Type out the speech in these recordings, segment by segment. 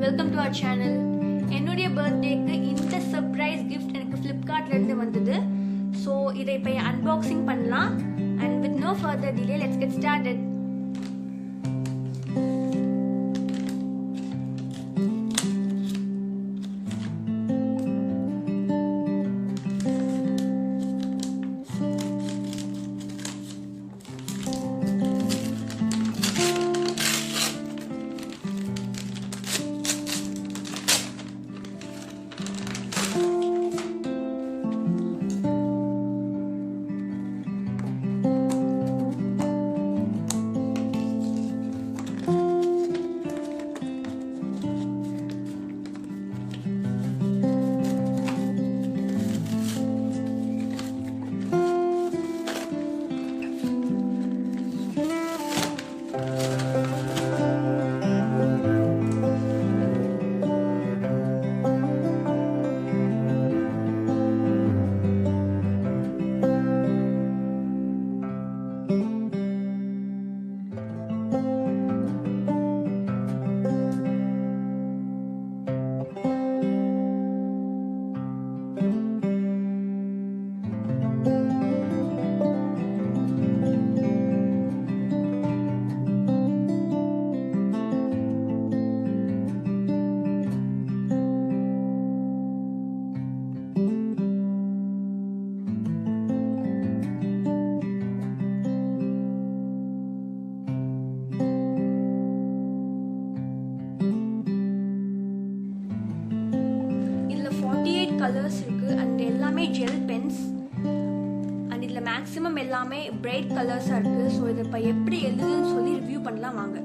Welcome to our channel. என்னுடைய பர்த்டேக்கு இந்த சர்ப்ரைஸ் கிஃப்ட் எனக்கு ஃப்ளிப்கார்ட்ல இருந்து வந்தது. ஸோ இதை இப்போ அன்பாக்சிங் பண்ணலாம். And with no further delay let's get started. Colours இருக்கு அண்ட் எல்லாமே ஜெல் பென்ஸ் அண்ட் இதுல மேக்ஸிமம் எல்லாமே பிரைட் கலர்ஸா இருக்கு. ஸோ இதை இப்போ எப்படி எழுதுன்னு சொல்லி ரிவ்யூ பண்ணலாம் வாங்க.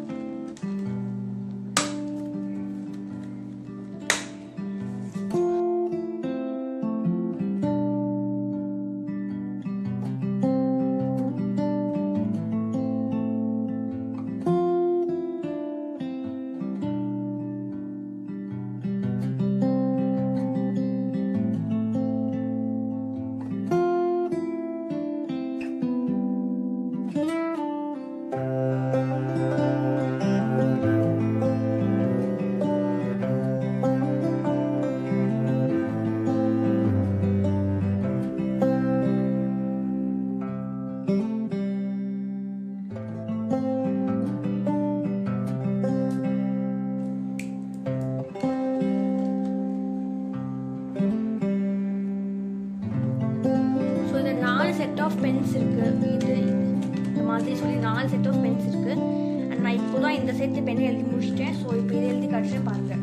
செட் ஆஃப் பென்ஸ் இருக்கு. இது இந்த மாதிரி சொல்லி 4 செட் ஆஃப் பென்ஸ் இருக்கு. அண்ட் நான் இப்போதான் இந்த செட் பென் எழுதி முடிச்சிட்டேன். ஸோ இப்போ இதை எழுதி காட்டுறேன் பாருங்க.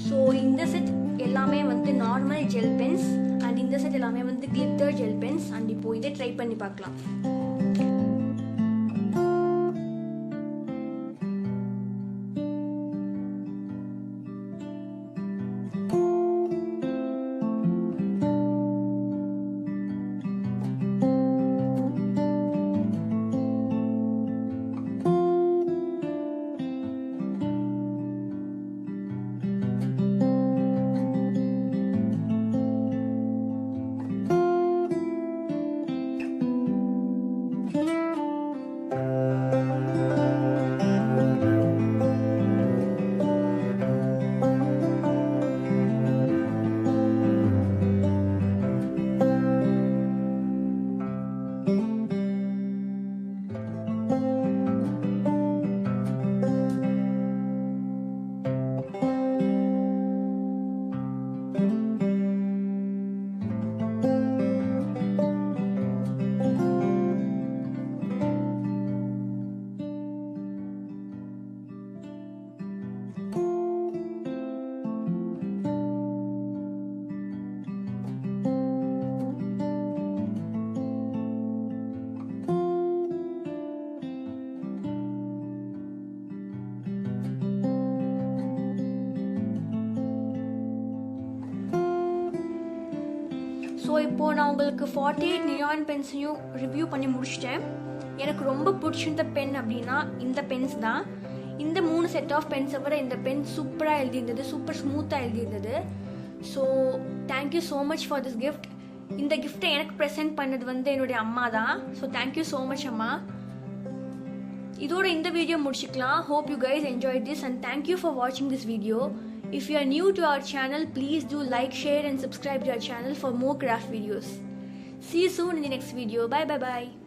ஸோ இந்த செட் எல்லாமே வந்து நார்மல் ஜெல் பென்ஸ் அண்ட் இந்த செட் எல்லாமே வந்து கிளிட்டர் ஜெல் பென்ஸ். அண்ட் இப்போ இதை ட்ரை பண்ணி பார்க்கலாம். ஸோ இப்போது நான் உங்களுக்கு 48 நியான் பென்ஸையும் ரிவ்யூ பண்ணி முடிச்சிட்டேன். எனக்கு ரொம்ப பிடிச்சிருந்த பென் அப்படின்னா இந்த பென்ஸ் தான். இந்த 3 செட் ஆஃப் பென்ஸை விட இந்த பென் சூப்பராக எழுதியிருந்தது, சூப்பர் ஸ்மூத்தாக எழுதியிருந்தது. So thank you so much for this gift. இந்த கிஃப்ட்டை எனக்கு ப்ரெசென்ட் பண்ணது வந்து என்னுடைய அம்மா தான். ஸோ தேங்க்யூ ஸோ மச் அம்மா. இதோட இந்த வீடியோ முடிச்சுக்கலாம். Hope you guys enjoyed this and thank you for watching this video. If you are new to our channel, please do like, share and subscribe to our channel for more craft videos. See you soon in the next video. Bye bye bye.